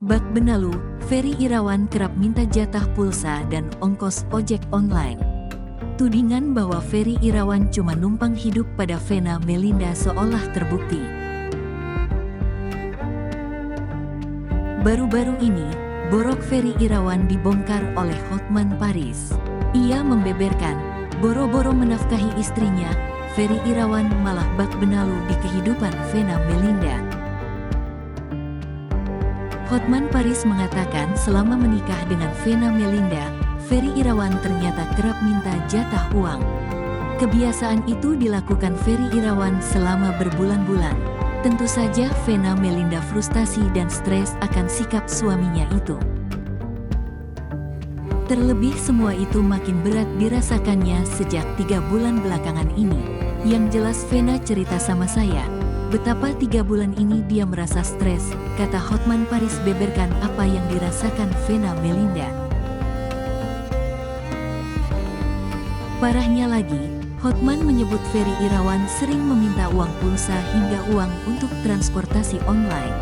Bak benalu, Ferry Irawan kerap minta jatah pulsa dan ongkos ojek online. Tudingan bahwa Ferry Irawan cuma numpang hidup pada Vena Melinda seolah terbukti. Baru-baru ini, borok Ferry Irawan dibongkar oleh Hotman Paris. Ia membeberkan, boro-boro menafkahi istrinya, Ferry Irawan malah bak benalu di kehidupan Vena Melinda. Hotman Paris mengatakan selama menikah dengan Vena Melinda, Ferry Irawan ternyata kerap minta jatah uang. Kebiasaan itu dilakukan Ferry Irawan selama berbulan-bulan. Tentu saja Vena Melinda frustasi dan stres akan sikap suaminya itu. Terlebih semua itu makin berat dirasakannya sejak 3 bulan belakangan ini. Yang jelas Vena cerita sama saya, betapa 3 bulan ini dia merasa stres, kata Hotman Paris beberkan apa yang dirasakan Vena Melinda. Parahnya lagi, Hotman menyebut Ferry Irawan sering meminta uang pulsa hingga uang untuk transportasi online.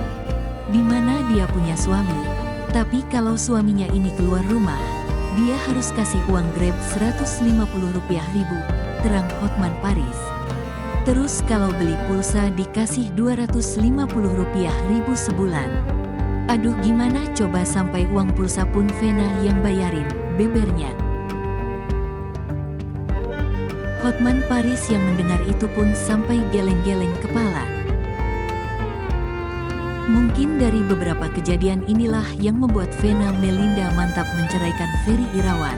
Di mana dia punya suami, tapi kalau suaminya ini keluar rumah, dia harus kasih uang Grab Rp150.000, terang Hotman Paris. Terus kalau beli pulsa dikasih Rp250.000 sebulan. Aduh gimana coba sampai uang pulsa pun Vena yang bayarin, bebernya. Hotman Paris yang mendengar itu pun sampai geleng-geleng kepala. Mungkin dari beberapa kejadian inilah yang membuat Vena Melinda mantap menceraikan Ferry Irawan.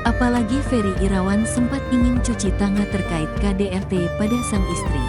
Apalagi Ferry Irawan sempat ingin cuci tangan terkait KDRT pada sang istri.